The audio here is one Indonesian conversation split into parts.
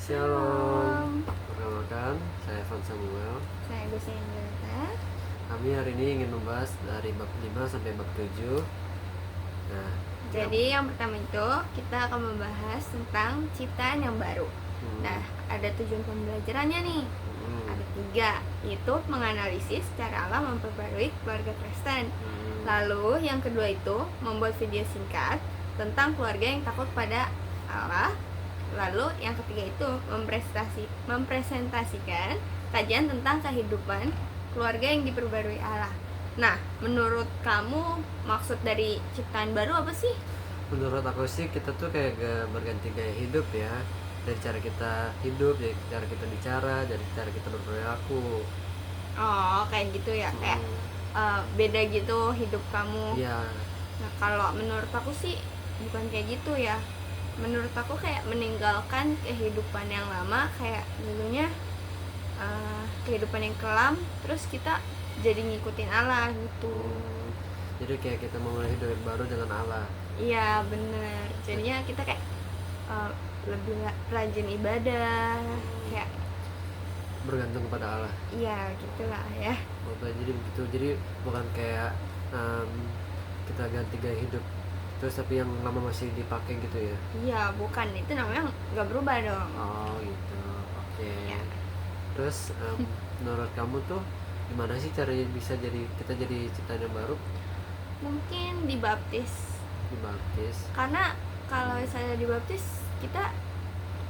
Shalom. Shalom. Perkenalkan, saya Evan Samuel. Saya Gus Angelita. Kami hari ini ingin membahas dari bab 5 sampai bab 7. Nah, Jadi yang pertama itu kita akan membahas tentang ciptaan yang baru. Nah, ada tujuan pembelajarannya nih. Ada 3, yaitu menganalisis cara Allah memperbarui keluarga Kristen. Lalu yang kedua itu membuat video singkat tentang keluarga yang takut pada Allah. Lalu yang ketiga itu mempresentasikan kajian tentang kehidupan keluarga yang diperbarui Allah. Nah, menurut kamu maksud dari ciptaan baru apa sih? menurut aku sih kita tuh kayak berganti gaya hidup ya. Dari cara kita hidup, dari cara kita bicara, dari cara kita berperilaku. Oh, kayak gitu ya, kayak beda gitu hidup kamu. Iya. Nah, kalau menurut aku sih bukan kayak gitu ya. Menurut aku kayak meninggalkan kehidupan yang lama, kayak dulunya kehidupan yang kelam, terus kita jadi ngikutin Allah gitu. Jadi kayak kita memulai hidup yang baru dengan Allah. Iya bener, jadinya kita kayak lebih rajin ibadah, kayak bergantung kepada Allah. iya gitulah ya. Jadi begitu. Jadi bukan kayak kita ganti gaya hidup terus tapi yang lama masih dipakai gitu ya. Iya bukan, itu namanya nggak berubah dong. Oh gitu, oke. Ya. Terus menurut kamu tuh gimana sih caranya bisa kita jadi ciptaan yang baru? Mungkin dibaptis, karena kalau misalnya dibaptis kita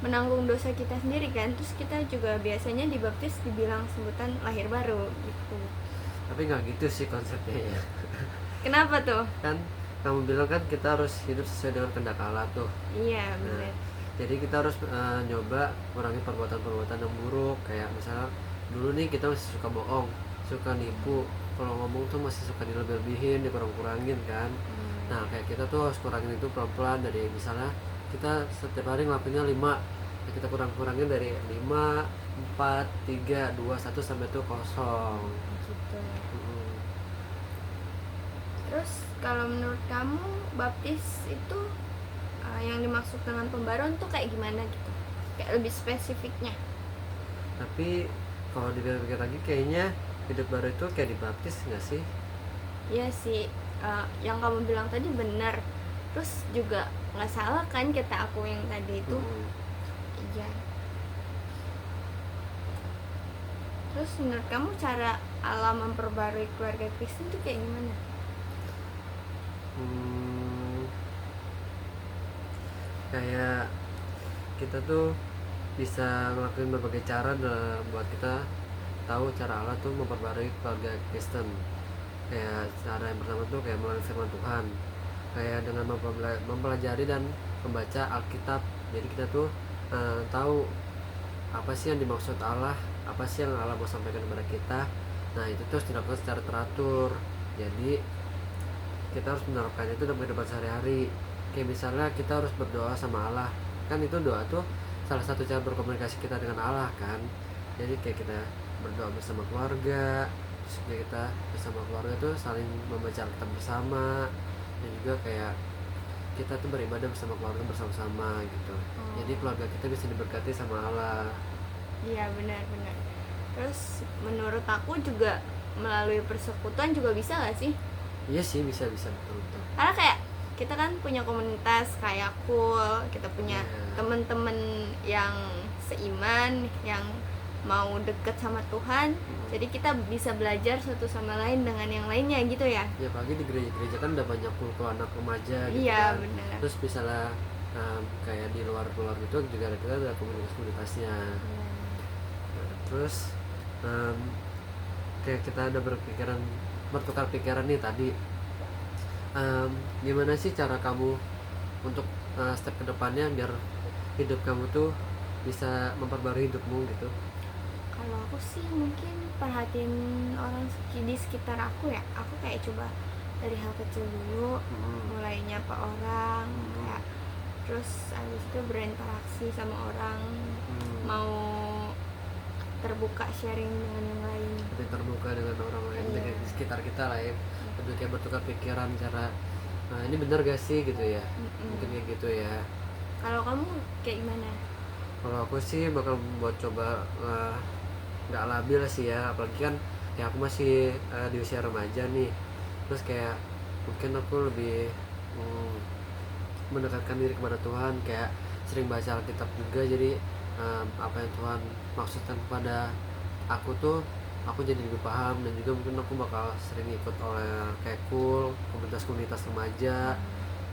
menanggung dosa kita sendiri kan, terus kita juga biasanya dibaptis dibilang sebutan lahir baru gitu. Tapi nggak gitu sih konsepnya ya. Kenapa tuh? Kan kamu bilang kan kita harus hidup sesuai dengan kehendak Allah tuh. Iya benar. Jadi kita harus nyoba kurangi perbuatan-perbuatan yang buruk. Kayak misalnya dulu nih kita masih suka bohong, suka nipu, kalau ngomong tuh masih suka dilebih-lebihin, dikurang-kurangin kan. Nah kayak kita tuh harus kurangin itu pelan-pelan. Dari misalnya kita setiap hari ngelakuinnya 5, ya kita kurangin dari 5, 4, 3, 2, 1 sampai itu kosong Gitu. Terus kalau menurut kamu baptis itu yang dimaksud dengan pembaruan tuh kayak gimana gitu? Kayak lebih spesifiknya. Tapi kalau dipikir-pikir lagi kayaknya hidup baru itu kayak dibaptis nggak sih? Iya sih, yang kamu bilang tadi benar. Terus juga nggak salah kan kata aku yang tadi itu. Iya. Terus menurut kamu cara Allah memperbarui keluarga Kristen itu kayak gimana? Kayak kita tuh bisa ngelakuin berbagai cara buat kita tahu cara Allah tuh memperbarui keluarga Kristen. Kayak cara yang pertama tuh kayak melalui firman Tuhan, kayak dengan mempelajari dan membaca Alkitab. Jadi kita tuh tahu apa sih yang dimaksud Allah, apa sih yang Allah mau sampaikan kepada kita. Nah itu terus dilakukan secara teratur. Jadi kita harus menerapkannya itu dalam kehidupan sehari-hari. Kayak misalnya kita harus berdoa sama Allah, kan itu doa tuh salah satu cara berkomunikasi kita dengan Allah kan. Jadi kayak kita berdoa bersama keluarga, terus kita bersama keluarga tuh saling membaca Alkitab bersama, dan juga kayak kita tuh beribadah bersama keluarga bersama-sama gitu. Jadi keluarga kita bisa diberkati sama Allah. Iya benar-benar. Terus menurut aku juga melalui persekutuan juga bisa gak sih? Iya sih, bisa betul. Karena kayak kita kan punya komunitas kayak Cool, kita punya teman-teman yang seiman, yang mau deket sama Tuhan. Jadi kita bisa belajar satu sama lain dengan yang lainnya gitu ya. Ya apalagi di gereja-gereja kan udah banyak kulto anak remaja gitu. Iya kan. benar. Terus misalnya kayak di luar gitu juga kita ada komunitasnya. Nah, terus kayak kita ada bertukar pikiran nih tadi. Gimana sih cara kamu untuk step kedepannya biar hidup kamu tuh bisa memperbarui hidupmu gitu? Kalau aku sih mungkin perhatiin orang di sekitar aku ya. Aku kayak coba dari hal kecil dulu, mulai nyapa orang, kayak terus habis itu berinteraksi sama orang, mau terbuka sharing dengan yang lain. Lebih terbuka dengan orang lain di sekitar kita lah ya. Lebih kayak bertukar pikiran cara ini benar gak sih gitu ya. Mungkin kayak gitu ya. Kalau kamu kayak gimana? Kalau aku sih bakal buat coba nggak labil sih ya, apalagi kan ya aku masih di usia remaja nih. Terus kayak mungkin aku lebih mendekatkan diri kepada Tuhan, kayak sering baca Alkitab juga. Jadi apa yang Tuhan maksudkan kepada aku tuh aku jadi lebih paham. Dan juga mungkin aku bakal sering ikut oleh kayak komunitas-komunitas remaja.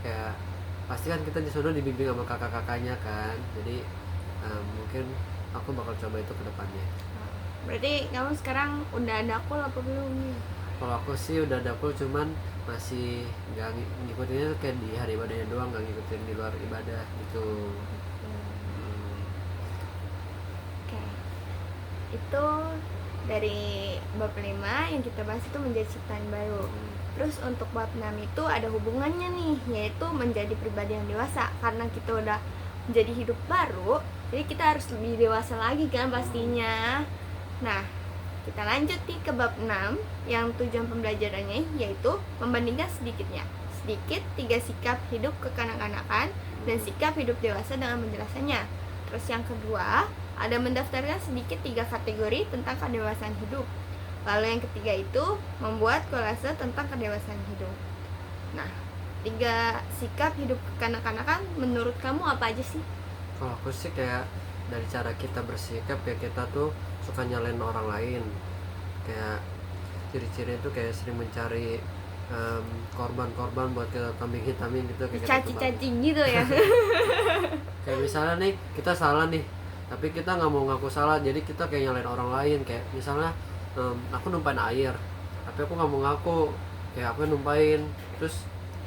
Kayak pasti kan kita di sana dibimbing sama kakak-kakaknya kan, jadi mungkin aku bakal coba itu ke depannya. Berarti kamu sekarang udah ada akul apa belum nih? Kalau aku sih udah dapur, cuman masih nggak ngikutinnya tuh kayak di hari ibadahnya doang, nggak ngikutin di luar ibadah gitu. Oke. Itu dari bab 5 yang kita bahas itu menjadi ciptaan baru. Terus untuk bab 6 itu ada hubungannya nih, yaitu menjadi pribadi yang dewasa. Karena kita udah menjadi hidup baru, jadi kita harus lebih dewasa lagi kan pastinya. Nah, kita lanjut nih ke bab 6 yang tujuan pembelajarannya yaitu membandingkan sedikit 3 sikap hidup kekanak-kanakan dan sikap hidup dewasa dengan menjelaskannya. Terus yang kedua, ada mendaftarkan sedikit 3 kategori tentang kedewasaan hidup. Lalu yang ketiga itu membuat kolase tentang kedewasaan hidup. Nah, 3 sikap hidup kekanak-kanakan menurut kamu apa aja sih? Kalau aku sih kayak dari cara kita bersikap, kayak kita tuh suka nyalain orang lain. Kayak ciri-ciri itu kayak sering mencari korban-korban buat kita kambing hitamin gitu, kayak kita tuh Caci-caci gitu ya. kayak misalnya nih kita salah nih, tapi kita nggak mau ngaku salah, jadi kita kayak nyalain orang lain. Kayak misalnya aku numpain air, tapi aku nggak mau ngaku, kayak aku yang numpain. Terus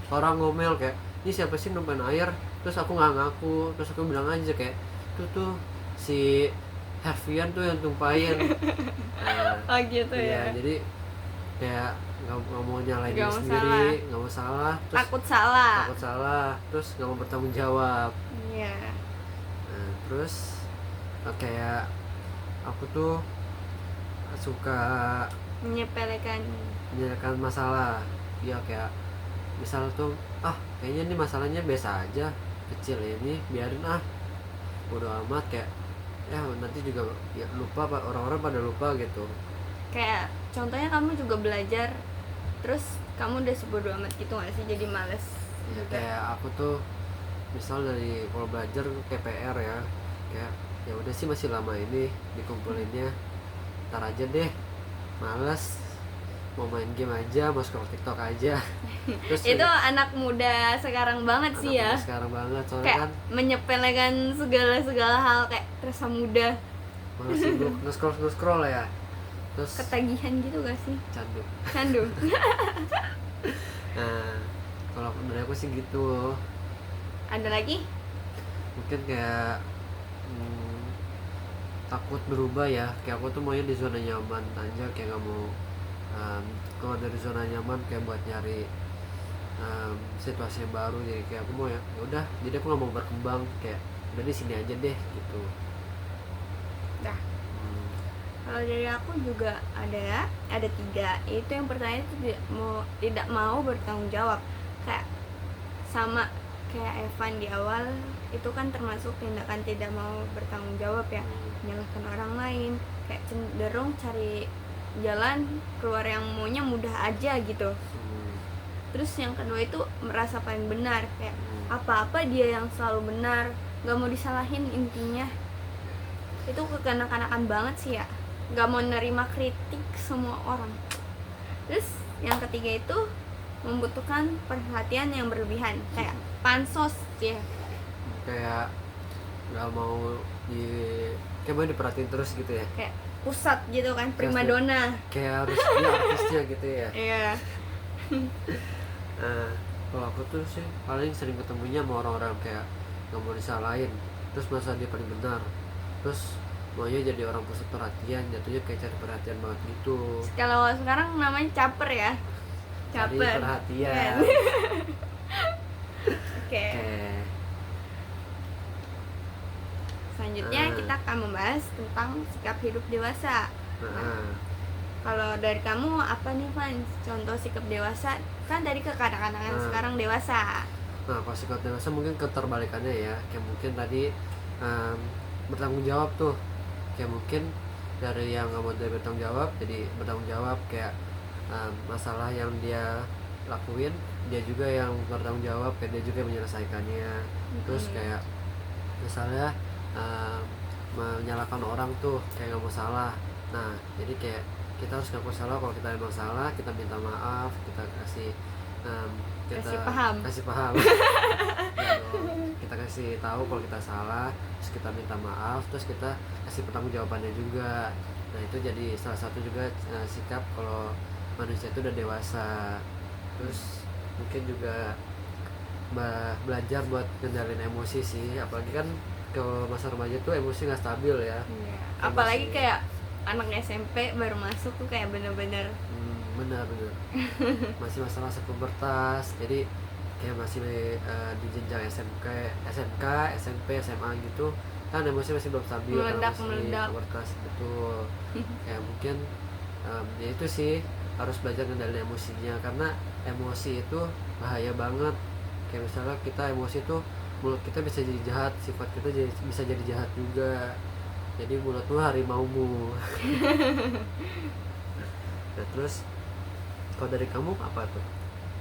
orang ngomel kayak, ini siapa sih numpain air, terus aku nggak ngaku. Terus aku bilang aja kayak, itu tuh si Hervian tuh yang tumpain. Oh gitu Iya, ya. jadi kayak nggak mau nyalain diri Nggak mau sendiri, nggak mau salah, terus Takut salah. terus nggak mau bertanggung jawab. Iya. Nah, terus kayak aku tuh suka Menyepelekan. menyelesaikan masalah. Ya kayak misal tuh kayaknya ini masalahnya biasa aja, kecil ini, biarin bodo amat. Kayak ya nanti juga ya lupa, Pak, orang-orang pada lupa gitu. Kayak contohnya kamu juga belajar, terus kamu udah sebodo amat gitu gak sih, jadi males Ya juga. kayak aku tuh misal dari kalau belajar kayak PR ya, kayak ya udah sih masih lama ini dikumpulinnya, ntar aja deh, males, mau main game aja, mau scroll TikTok aja. Terus Itu anak muda sekarang banget sih ya. sekarang banget, soalnya Kayak kan menyepelekan segala hal, kayak terasa muda, malah sibuk nge-scroll ya. Terus ketagihan gitu gak sih? candu. Candu. Nah, kalau dari aku sih gitu. Ada lagi? Mungkin kayak takut berubah ya, kayak aku tuh maunya di zona nyaman aja, kayak nggak mau keluar dari zona nyaman, kayak buat nyari situasi yang baru. Jadi kayak aku mau ya udah, jadi aku nggak mau berkembang, kayak udah di sini aja deh gitu. Nah, kalau dari aku juga ada 3. Itu yang pertama itu tidak mau bertanggung jawab. Kayak sama kayak Evan di awal, itu kan termasuk tindakan tidak mau bertanggung jawab ya, menyalahkan orang lain, kayak cenderung cari jalan keluar yang maunya mudah aja gitu. Terus yang kedua itu merasa paling benar, kayak apa-apa dia yang selalu benar, gak mau disalahin intinya. Itu kekanak-kanakan banget sih ya, gak mau nerima kritik semua orang. Terus yang ketiga itu membutuhkan perhatian yang berlebihan, kayak pansos ya, Kayak nggak mau kayak mau diperhatiin terus gitu ya, kayak pusat gitu kan, primadona. kayak harus dia artisnya gitu ya. Iya. Nah, kalau aku tuh sih paling sering ketemunya sama orang-orang kayak nggak mau disalahin, terus merasa dia paling benar, terus maunya jadi orang pusat perhatian, jatuhnya kayak cari perhatian banget gitu. Kalau sekarang namanya caper ya, Cari caper. perhatian. Oke. Selanjutnya kita akan membahas tentang sikap hidup dewasa. Kalau dari kamu apa nih, Van? Contoh sikap dewasa, kan dari kekanak-kanakan sekarang dewasa. Nah, pas sikap dewasa mungkin keterbalikannya ya, kayak mungkin tadi bertanggung jawab tuh, kayak mungkin dari yang nggak mau dia bertanggung jawab jadi bertanggung jawab, kayak masalah yang dia lakuin dia juga yang bertanggung jawab, kayak dia juga yang menyelesaikannya. Terus kayak misalnya menyalahkan orang tuh kayak nggak mau salah. Nah jadi kayak kita harus ngaku salah, kalau kita emang salah kita minta maaf, kita kasih kita kasih paham Ya dong. Kita kasih tahu kalau kita salah, terus kita minta maaf, terus kita kasih pertanggungjawabannya juga. Nah itu jadi salah satu juga sikap kalau manusia itu udah dewasa. Terus mungkin juga belajar buat kendalin emosi sih, apalagi kan kalau masa remaja tuh emosi nggak stabil ya. Iya. Kayak Apalagi masih- kayak anak SMP baru masuk tuh kayak bener-bener benar masih masa-masa pubertas, jadi kayak masih di jenjang SMK, SMP, SMA gitu kan emosi masih belum stabil karena masih meledak. pubertas, betul. Kayak mungkin ya itu sih, harus belajar kendali emosinya, karena emosi itu bahaya banget. Kayak misalnya kita emosi tuh mulut kita bisa jadi jahat, sifat kita bisa jadi jahat juga, jadi mulutmu harimaumu. Nah terus kalau dari kamu apa tuh?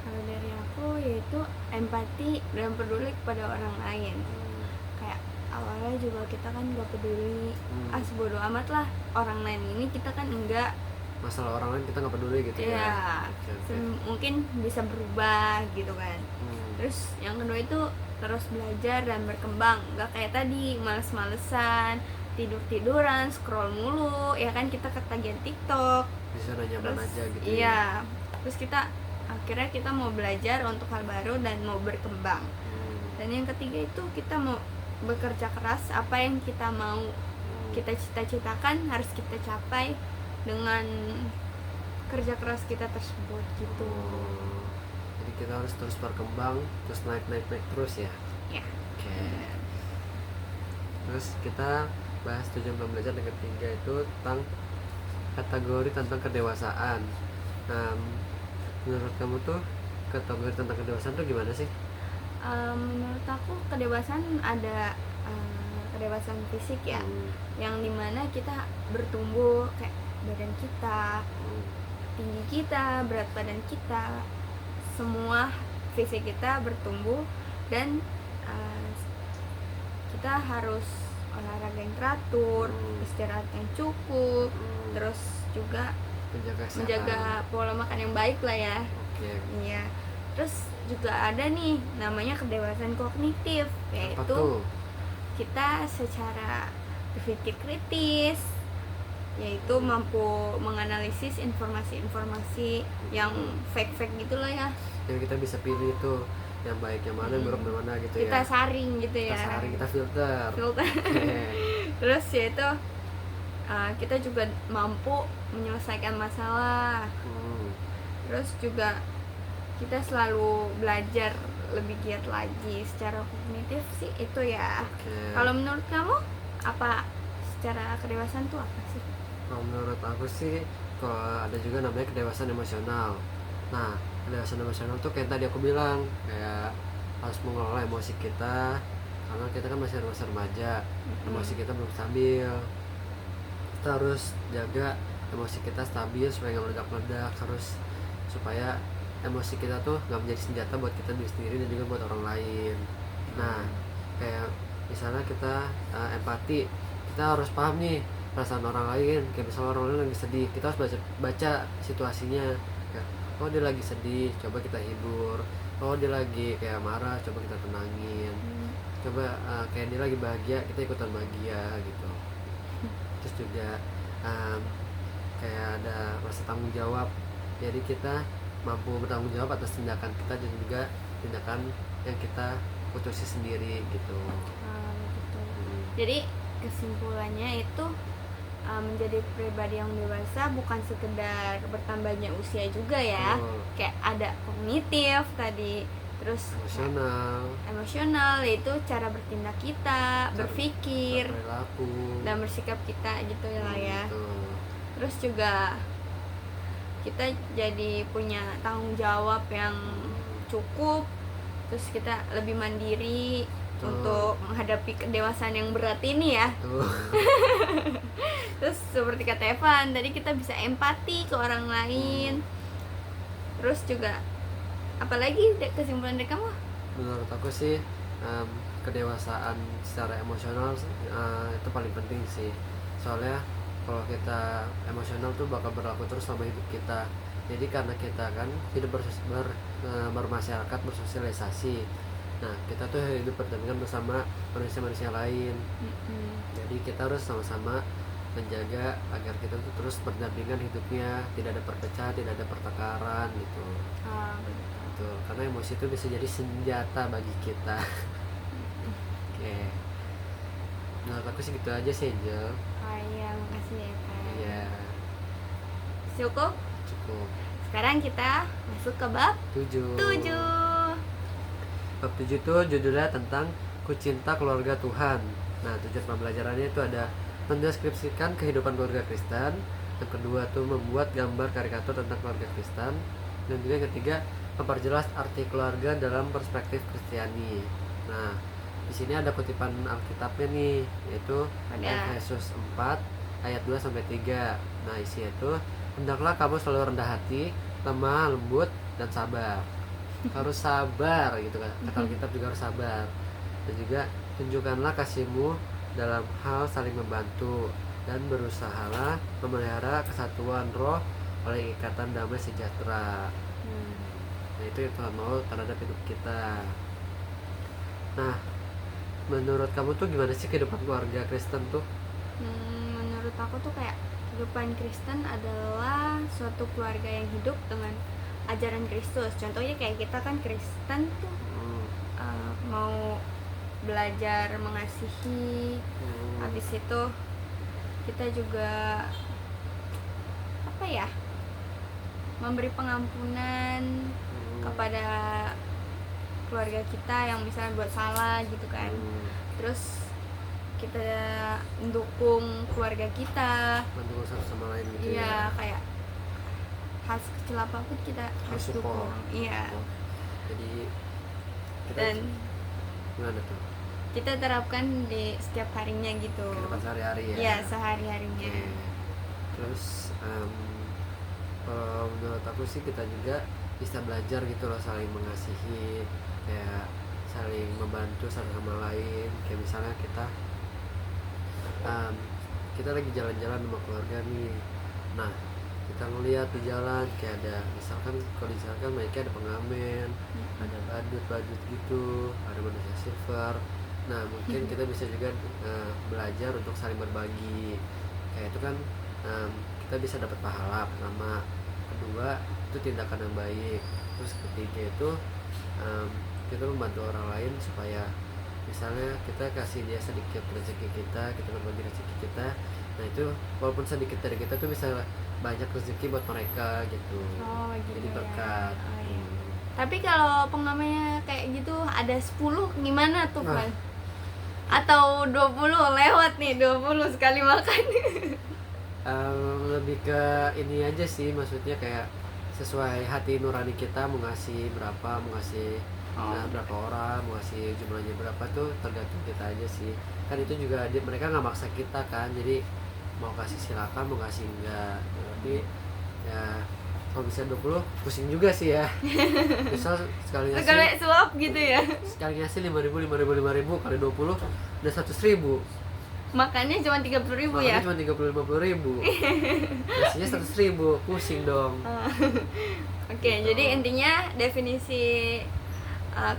Kalau dari aku yaitu empati dan peduli kepada orang lain. Kayak awalnya juga kita kan gak peduli, bodo amat lah orang lain ini, kita kan enggak, Masalah orang lain kita nggak peduli gitu ya. ya Oke. mungkin bisa berubah gitu kan. Hmm. Terus yang kedua itu terus belajar dan berkembang, gak kayak tadi males-malesan, tidur-tiduran, scroll mulu ya kan, kita ketagihan TikTok. Bisa nyaman aja gitu ya. Iya, terus kita akhirnya kita mau belajar untuk hal baru dan mau berkembang. Dan yang ketiga itu kita mau bekerja keras, apa yang kita mau kita cita-citakan harus kita capai dengan kerja keras kita tersebut gitu. Jadi kita harus terus berkembang, terus naik terus ya. Ya. Oke. Terus kita bahas tujuan pembelajaran yang ketiga itu tentang kategori tentang kedewasaan. Menurut kamu tuh kategori tentang kedewasaan tuh gimana sih? Menurut aku kedewasaan ada kedewasaan fisik ya, yang dimana kita bertumbuh, kayak badan kita, tinggi kita, berat badan kita, semua fisik kita bertumbuh, dan kita harus olahraga yang teratur, istirahat yang cukup, terus juga menjaga pola makan yang baik lah ya. Iya. Terus juga ada nih namanya kedewasaan kognitif, yaitu kita secara berpikir kritis, yaitu mampu menganalisis informasi-informasi yang fake gitulah ya. Jadi kita bisa pilih tuh yang baik yang mana, yang buruk yang mana gitu kita ya. Kita saring gitu ya. Kita saring, kita filter. Terus yaitu kita juga mampu menyelesaikan masalah. Terus juga kita selalu belajar lebih giat lagi secara kognitif sih itu ya. Kalau menurut kamu apa secara kedewasaan tuh apa sih? Kalau menurut aku sih, kalau ada juga namanya kedewasaan emosional. Nah, kedewasaan emosional tuh kayak tadi aku bilang, kayak harus mengelola emosi kita, karena kita kan masih masa remaja, emosi kita belum stabil. Kita harus jaga emosi kita stabil supaya nggak meledak-meledak, harus supaya emosi kita tuh nggak menjadi senjata buat kita sendiri dan juga buat orang lain. Nah, kayak misalnya kita empati, kita harus paham nih perasaan orang lain. Kayak misalnya orang lain lagi sedih, kita harus baca situasinya. Kayak, oh dia lagi sedih, coba kita hibur. Oh dia lagi kayak marah, coba kita tenangin. Coba kayak dia lagi bahagia, kita ikutan bahagia gitu. Terus juga kayak ada rasa tanggung jawab, jadi kita mampu bertanggung jawab atas tindakan kita dan juga tindakan yang kita putusi sendiri gitu. Gitu. Jadi kesimpulannya itu menjadi pribadi yang dewasa bukan sekedar bertambahnya usia juga ya. Kayak ada kognitif tadi, terus emosional yaitu cara bertindak kita, berpikir, perilaku, dan bersikap kita gitu ya. Terus juga kita jadi punya tanggung jawab yang cukup, terus kita lebih mandiri, untuk menghadapi kedewasaan yang berat ini ya. Tuh. Terus seperti kata Evan tadi, kita bisa empati ke orang lain. Terus juga apalagi kesimpulan dari kamu? Menurut aku sih kedewasaan secara emosional itu paling penting sih. Soalnya kalau kita emosional tuh bakal berlaku terus selama hidup kita. Jadi karena kita kan hidup bermasyarakat, bersosialisasi. Nah, kita tuh hidup berdampingan bersama manusia-manusia lain. Jadi kita harus sama-sama menjaga agar kita tuh terus berdampingan hidupnya, tidak ada perpecahan, tidak ada pertengkaran gitu. Betul. Karena emosi itu bisa jadi senjata bagi kita. Oke. Menurut aku sih gitu aja sih, Angel. Oh iya, makasih ya Kak. Iya, Cukup? cukup. Sekarang kita masuk ke bab 7. 7. Bab 7 itu judulnya tentang Kucinta Keluarga Tuhan. Nah, tujuan pembelajarannya itu ada mendeskripsikan kehidupan keluarga Kristen. Yang kedua tuh membuat gambar karikatur tentang keluarga Kristen. Dan juga yang ketiga memperjelas arti keluarga dalam perspektif Kristiani. Nah, di sini ada kutipan Alkitabnya nih, yaitu Efesus 4 ayat 2 sampai 3. Nah, isinya itu, hendaklah kamu selalu rendah hati, lemah, lembut, dan sabar. Harus sabar gitu kan. Kata Alkitab juga harus sabar. Dan juga tunjukkanlah kasihmu dalam hal saling membantu, dan berusahalah memelihara kesatuan roh oleh ikatan damai sejahtera. Nah, itu yang Tuhan mau terhadap hidup kita. Nah, menurut kamu tuh gimana sih kehidupan keluarga Kristen tuh? Menurut aku tuh kayak kehidupan Kristen adalah suatu keluarga yang hidup dengan ajaran Kristus. Contohnya kayak kita kan Kristen tuh mau belajar mengasihi. Habis itu kita juga apa ya, memberi pengampunan kepada keluarga kita yang misalnya buat salah gitu kan. Terus kita mendukung keluarga kita, mendukung satu sama lain gitu. Iya, kayak hal kecil apapun kita harus dukung. Iya. Jadi kita Dan gimana tuh? kita terapkan di setiap harinya gitu. Kehidupan sehari-hari ya. Iya, sehari-harinya. Terus kalau menurut aku sih kita juga bisa belajar gitu loh, saling mengasihi, kayak saling membantu satu sama lain. Kayak misalnya kita lagi jalan-jalan sama keluarga nih. Nah, kita ngeliat di jalan kayak ada, misalkan kalau di jalan kan mereka ada pengamen, ada badut gitu, ada manusia silver. Nah, mungkin kita bisa juga belajar untuk saling berbagi. Kayak itu kan kita bisa dapat pahala pertama. Kedua, itu tindakan yang baik. Terus ketiga itu kita membantu orang lain supaya misalnya kita kasih dia sedikit rezeki kita berbagi rezeki kita. Nah, itu walaupun sedikit dari kita tuh bisa banyak rezeki buat mereka gitu. Gitu jadi ya. berkat. Tapi kalau pengamennya kayak gitu ada 10 gimana tuh Pan? Atau 20 lewat nih, 20 sekali makan. Lebih ke ini aja sih, maksudnya kayak sesuai hati nurani kita mau ngasih berapa, mau ngasih berapa orang, mau ngasih jumlahnya berapa tuh tergantung kita aja sih. Kan itu juga mereka nggak maksa kita kan, jadi mau kasih silakan, mau kasih enggak. Tapi ya kalau bisa 20 pusing juga sih ya. Misal sekali ngasih suap gitu ya. Sekali ngasih 5.000 kali 20 udah 100.000. Makannya cuma 30.000 ya. Makannya cuma 50.000. Nasinya 100.000, pusing dong. Oke, Gitu. jadi intinya definisi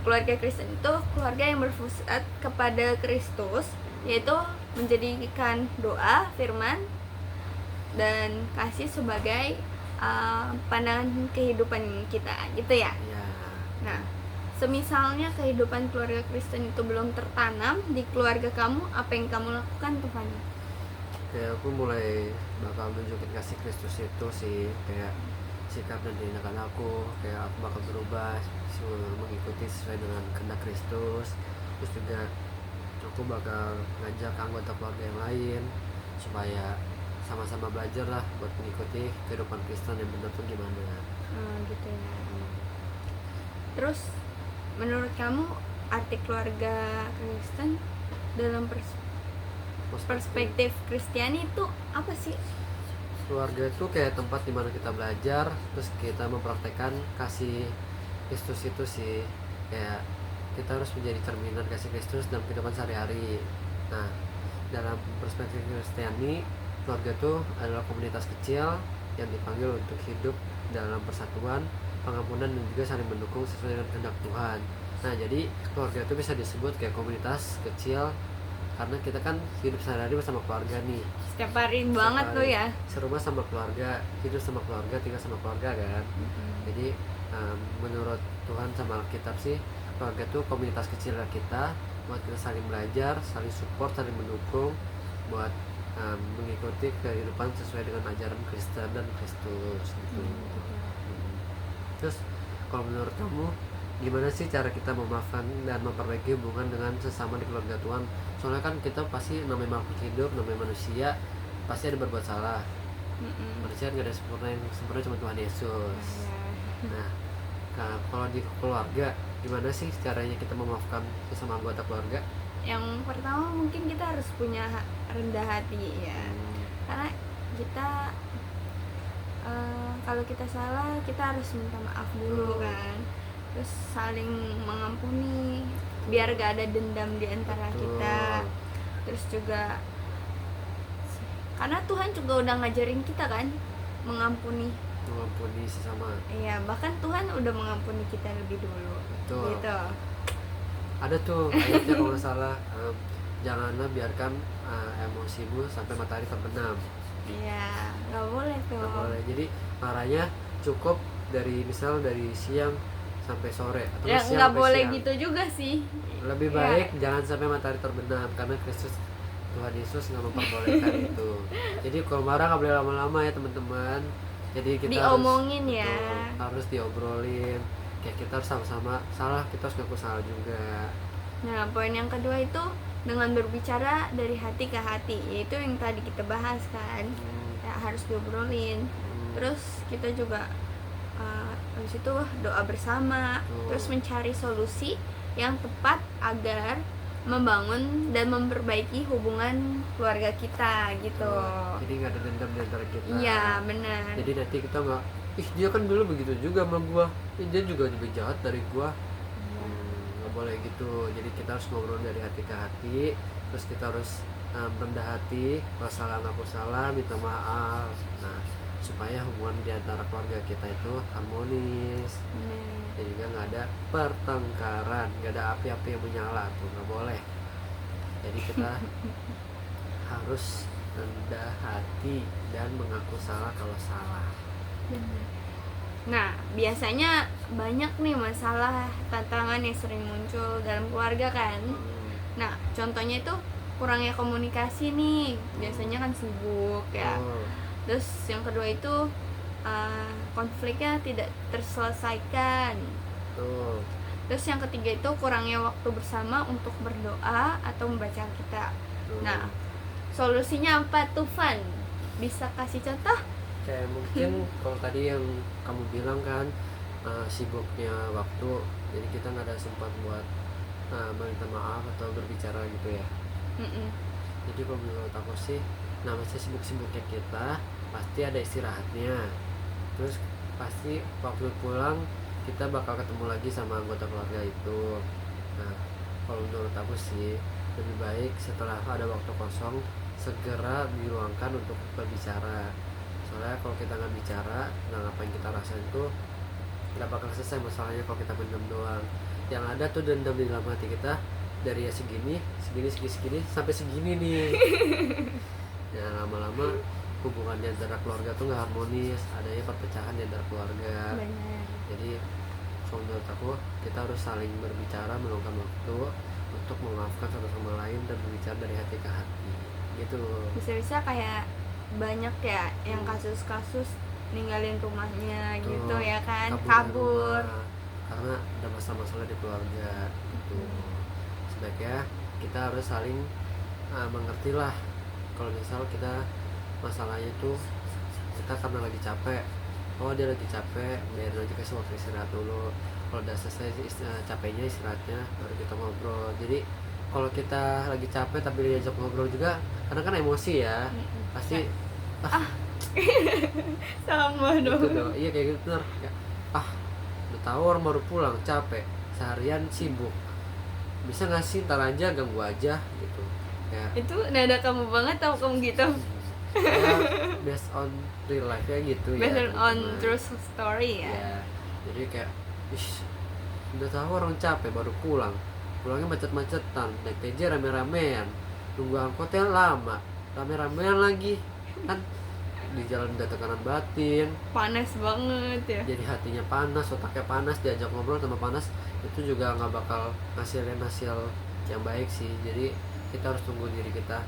keluarga Kristen itu keluarga yang berpusat kepada Kristus, yaitu menjadikan doa, firman, dan kasih sebagai pandangan kehidupan kita gitu ya. Nah, semisalnya kehidupan keluarga Kristen itu belum tertanam di keluarga kamu, apa yang kamu lakukan tuh Fanny? Kayak aku mulai bakal nunjukin kasih Kristus itu sih, kayak sikap dan tindakan aku, kayak aku bakal berubah mengikuti sesuai dengan kehendak Kristus. Terus juga aku bakal ngajak anggota keluarga yang lain supaya sama-sama belajar lah buat mengikuti kehidupan Kristen yang benar tuh gimana. Gitu ya. Terus menurut kamu arti keluarga Kristen dalam perspektif Kristiani itu apa sih? Keluarga itu kayak tempat dimana kita belajar, terus kita mempraktekkan kasih Kristus itu sih. Kayak kita harus menjadi cerminan kasih Kristus dalam kehidupan sehari-hari. Nah, dalam perspektif Kristiani, keluarga itu adalah komunitas kecil yang dipanggil untuk hidup dalam persatuan, pengampunan, dan juga saling mendukung sesuai dengan kehendak Tuhan. Nah, jadi keluarga itu bisa disebut kayak komunitas kecil karena kita kan hidup sehari-hari bersama keluarga nih. Setiap hari banget tuh ya. Serumah sama keluarga, hidup sama keluarga, tinggal sama keluarga kan. Jadi menurut Tuhan sama Alkitab sih, keluarga tuh komunitas kecil kita buat kita saling belajar, saling support, saling mendukung buat mengikuti kehidupan sesuai dengan ajaran Kristen dan Kristus gitu. Terus kalau menurut kamu gimana sih cara kita memaafkan dan memperbaiki hubungan dengan sesama di keluarga Tuhan? Soalnya kan kita pasti namanya makhluk hidup, namanya manusia, pasti ada berbuat salah. Manusia nggak ada sempurna, yang sempurna cuma Tuhan Yesus. Nah, kalau di keluarga gimana sih caranya kita memaafkan sesama anggota keluarga? Yang pertama mungkin kita harus punya rendah hati ya, karena kita kalau kita salah kita harus minta maaf dulu kan, terus saling mengampuni biar gak ada dendam di antara kita. Terus juga karena Tuhan juga udah ngajarin kita kan mengampuni sesama. Iya, bahkan Tuhan udah mengampuni kita lebih dulu. Betul. Gitu. Ada tuh ayatnya kalau nggak salah, janganlah biarkan emosimu sampai matahari terbenam. Iya, nggak boleh tuh. Nggak boleh. Jadi marahnya cukup dari siang sampai sore atau Ya siang nggak sampai boleh siang. gitu juga sih. Lebih baik jangan sampai matahari terbenam karena Tuhan Yesus nggak memperbolehkan itu. Jadi kalau marah nggak boleh lama-lama ya teman-teman. Jadi kita diomongin harus diobrolin. Kayak kita harus sama-sama salah, kita harus ngaku salah juga. Nah, poin yang kedua itu dengan berbicara dari hati ke hati, yaitu yang tadi kita bahas kan, ya, harus diobrolin. Terus kita juga habis itu doa bersama, terus mencari solusi yang tepat agar membangun dan memperbaiki hubungan keluarga kita gitu. Jadi nggak ada dendam di antara kita. Iya, benar. Jadi nanti kita nggak, dia kan dulu begitu juga sama gua, dia juga lebih jahat dari gua. Nggak boleh gitu. Jadi kita harus ngobrol dari hati ke hati, terus kita harus rendah hati, kalau salah ngaku salah, minta maaf. Nah, supaya hubungan di antara keluarga kita itu harmonis. Dan juga nggak ada pertengkaran, nggak ada api-api yang menyala tuh, nggak boleh. Jadi kita harus rendah hati dan mengaku salah kalau salah. Nah, biasanya banyak nih masalah, tantangan yang sering muncul dalam keluarga kan. Nah, contohnya itu kurangnya komunikasi nih, biasanya kan sibuk ya. Terus yang kedua itu konfliknya tidak terselesaikan. Terus yang ketiga itu kurangnya waktu bersama untuk berdoa atau membaca Alkitab. Nah, solusinya apa tuh, Van? Bisa kasih contoh? Kayak mungkin kalau tadi yang kamu bilang kan, sibuknya waktu, jadi kita nggak ada sempat buat meminta maaf atau berbicara gitu ya. Jadi kalau menurut aku sih, masih sibuk-sibuknya kita pasti ada istirahatnya. Terus pasti waktu pulang kita bakal ketemu lagi sama anggota keluarga itu. Nah, kalau menurut aku sih lebih baik setelah ada waktu kosong segera diluangkan untuk berbicara. Soalnya kalau kita nggak bicara, apa yang kita rasain tuh nggak bakal selesai masalahnya kalau kita pendam doang. Yang ada tuh dendam di dalam hati kita dari ya segini sampai segini nih. Ya lama-lama hubungan di antara keluarga tuh nggak harmonis, adanya perpecahan di antara keluarga. Benar. Jadi menurut aku kita harus saling berbicara, meluangkan waktu untuk memaafkan satu sama lain dan berbicara dari hati ke hati gitu. Bisa-bisa kayak banyak ya yang kasus-kasus ninggalin rumahnya gitu ya kan, kabur karena ada masalah-masalah di keluarga gitu. Sebaiknya kita harus saling mengertilah. Kalau misal kita masalahnya itu kita karena lagi capek, dia lagi capek, biarin aja kasih waktu istirahat dulu. kalau udah selesai capeknya istirahatnya baru kita ngobrol. Jadi kalau kita lagi capek tapi diajak ngobrol juga kadang kan emosi ya, pasti sama gitu dong. dong. Iya kayak gitu bener. Ya, udah tahu orang baru pulang capek seharian sibuk, bisa nggak sih ntar aja ganggu aja gitu ya. Itu nada kamu banget tau kamu gitu. Ya based on real life ya gitu ya Based on teman-teman. true story ya. Ya jadi kayak udah tahu orang capek baru pulangnya macet-macetan, naik TJ rame-ramean, nunggu angkotnya lama, rame-ramean lagi kan, di jalan udah tekanan batin, Panas banget ya. jadi hatinya panas, otaknya panas, diajak ngobrol tambah panas, itu juga nggak bakal ngasilin hasil yang baik sih. Jadi kita harus tunggu diri kita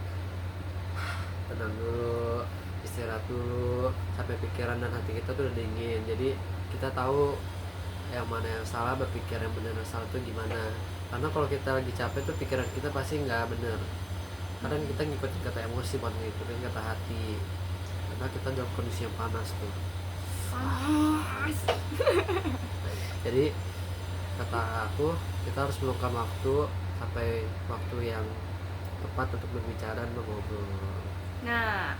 tenang dulu, istirahat dulu sampai pikiran dan hati kita tuh udah dingin, jadi kita tahu yang mana yang salah, berpikir yang benar yang salah tuh gimana. Karena kalau kita lagi capek tuh pikiran kita pasti nggak bener, kadang kita ngikutin kata emosi bukan ngikutin kata hati, karena kita dalam kondisi yang panas tuh. Panas. Jadi kata aku, kita harus meluangkan waktu sampai waktu yang tepat untuk berbicara dan mengobrol. Nah,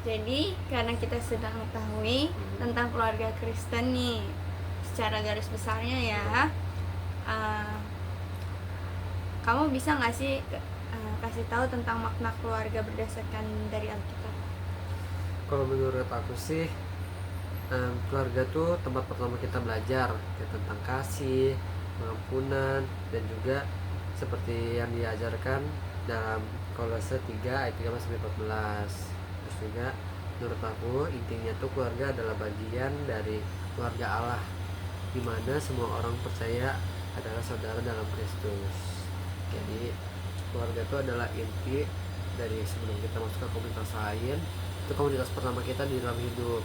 jadi karena kita sudah mengetahui tentang keluarga Kristen nih, secara garis besarnya ya, kamu bisa nggak sih kasih tahu tentang makna keluarga berdasarkan dari Alkitab? Kalau menurut aku sih, keluarga tuh tempat pertama kita belajar ya, tentang kasih, pengampunan, dan juga seperti yang diajarkan dalam Kolose 3 ayat 13-14. Terus juga menurut aku intinya tuh keluarga adalah bagian dari keluarga Allah, di mana semua orang percaya adalah saudara dalam Kristus. Jadi keluarga itu adalah inti dari sebelum kita masuk ke komunitas lain, itu komunitas pertama kita di dalam hidup.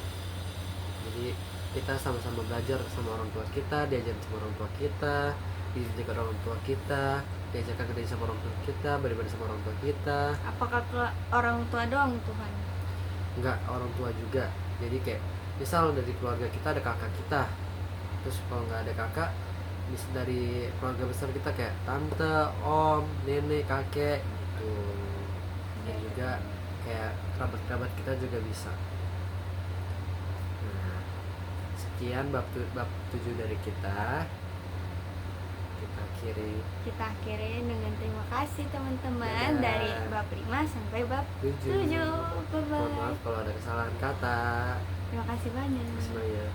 Jadi kita sama-sama belajar sama orang tua kita, diajarin sama orang tua kita, dididik orang tua kita, diajarkan kerja sama orang tua kita, beribadah sama orang tua kita. Apakah orang tua doang Tuhan? Enggak, orang tua juga. Jadi kayak misal dari keluarga kita ada kakak kita, terus kalau nggak ada kakak, bisa dari keluarga besar kita kayak tante, om, nenek, kakek gitu. Dan juga kayak kerabat-kerabat kita juga bisa. Nah, sekian bab 7 dari kita akhiri dengan terima kasih teman-teman. Dadah. Dari bab 5 sampai bab 7. 7. Bye Mohon bye. maaf kalau ada kesalahan kata. Terima kasih banyak. Terima kasih banyak.